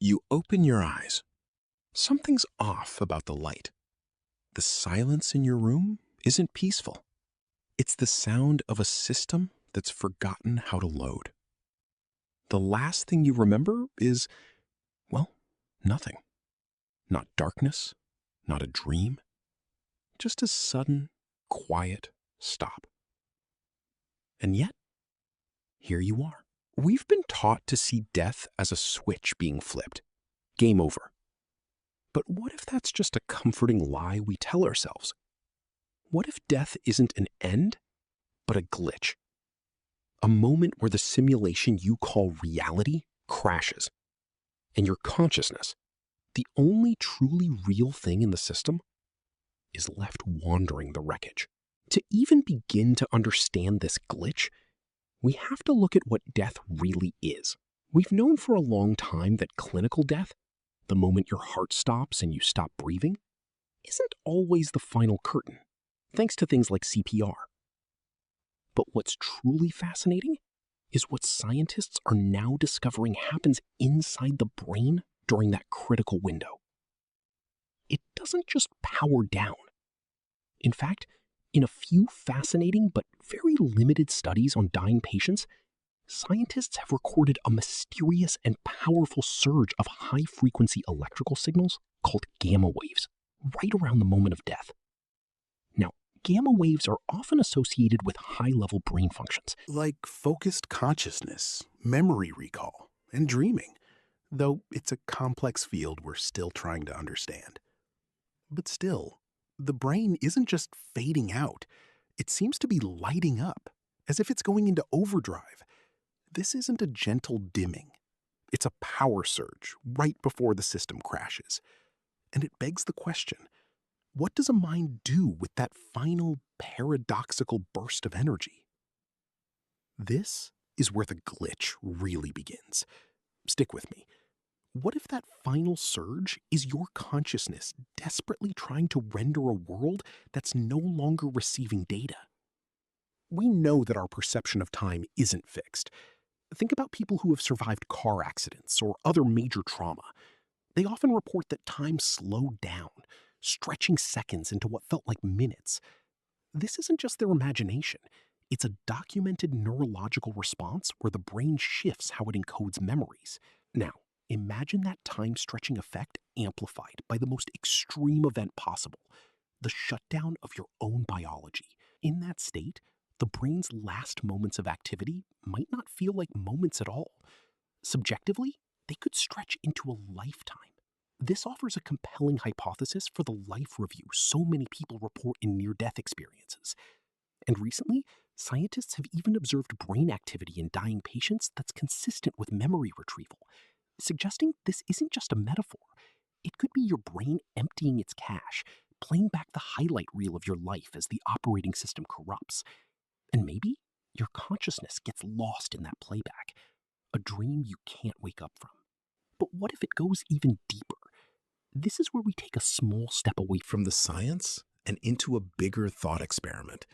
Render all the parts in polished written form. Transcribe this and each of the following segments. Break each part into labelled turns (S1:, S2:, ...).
S1: You open your eyes. Something's off about the light. The silence in your room isn't peaceful. It's the sound of a system that's forgotten how to load. The last thing you remember is, well, nothing. Not darkness, not a dream. Just a sudden, quiet stop. And yet, here you are. We've been taught to see death as a switch being flipped. Game over. But what if that's just a comforting lie we tell ourselves? What if death isn't an end, but a glitch? A moment where the simulation you call reality crashes, and your consciousness, the only truly real thing in the system, is left wandering the wreckage. To even begin to understand this glitch, we have to look at what death really is. We've known for a long time that clinical death, the moment your heart stops and you stop breathing, isn't always the final curtain, thanks to things like CPR. But what's truly fascinating is what scientists are now discovering happens inside the brain during that critical window. It doesn't just power down. In fact, in a few fascinating but very limited studies on dying patients, scientists have recorded a mysterious and powerful surge of high-frequency electrical signals called gamma waves right around the moment of death. Now, gamma waves are often associated with high-level brain functions.
S2: Like focused consciousness, memory recall, and dreaming, though it's a complex field we're still trying to understand. But still, the brain isn't just fading out. It seems to be lighting up, as if it's going into overdrive. This isn't a gentle dimming. It's a power surge right before the system crashes. And it begs the question, what does a mind do with that final paradoxical burst of energy? This is where the glitch really begins. Stick with me. What if that final surge is your consciousness desperately trying to render a world that's no longer receiving data? We know that our perception of time isn't fixed. Think about people who have survived car accidents or other major trauma. They often report that time slowed down, stretching seconds into what felt like minutes. This isn't just their imagination. It's a documented neurological response where the brain shifts how it encodes memories. Now, imagine that time-stretching effect amplified by the most extreme event possible, the shutdown of your own biology. In that state, the brain's last moments of activity might not feel like moments at all. Subjectively, they could stretch into a lifetime. This offers a compelling hypothesis for the life review so many people report in near-death experiences. And recently, scientists have even observed brain activity in dying patients that's consistent with memory retrieval, suggesting this isn't just a metaphor. It could be your brain emptying its cache, playing back the highlight reel of your life as the operating system corrupts. And maybe your consciousness gets lost in that playback, a dream you can't wake up from. But what if it goes even deeper? This is where we take a small step away
S1: From the science and into a bigger thought experiment.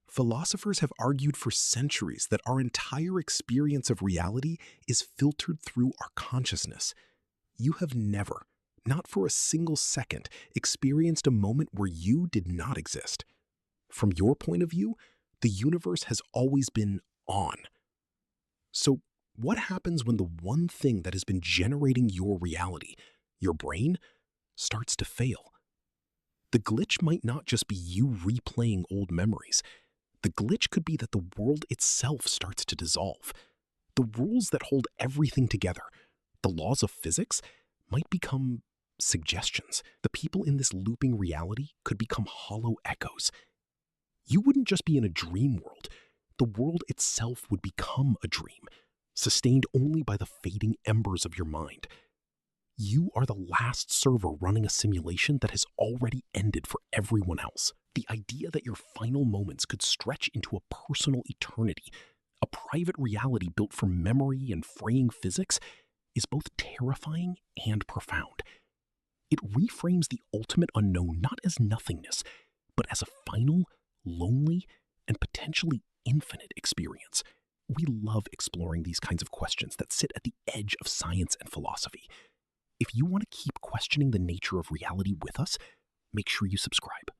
S1: Philosophers have argued for centuries that our entire experience of reality is filtered through our consciousness. You have never, not for a single second, experienced a moment where you did not exist. From your point of view, the universe has always been on. So what happens when the one thing that has been generating your reality, your brain, starts to fail? The glitch might not just be you replaying old memories. The glitch could be that the world itself starts to dissolve. The rules that hold everything together, the laws of physics, might become suggestions. The people in this looping reality could become hollow echoes. You wouldn't just be in a dream world. The world itself would become a dream, sustained only by the fading embers of your mind. You are the last server running a simulation that has already ended for everyone else. The idea that your final moments could stretch into a personal eternity, a private reality built from memory and fraying physics, is both terrifying and profound. It reframes the ultimate unknown not as nothingness, but as a final, lonely, and potentially infinite experience. We love exploring these kinds of questions that sit at the edge of science and philosophy.
S3: If you want to keep questioning the nature of reality with us, make sure you subscribe.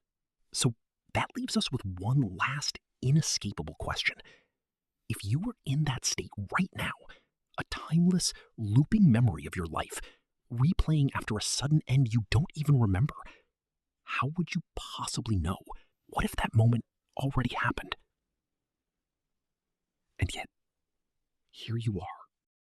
S3: So that leaves us with one last inescapable question. If you were in that state right now, a timeless, looping memory of your life, replaying after a sudden end you don't even remember, how would you possibly know? What if that moment already happened? And yet, here you are,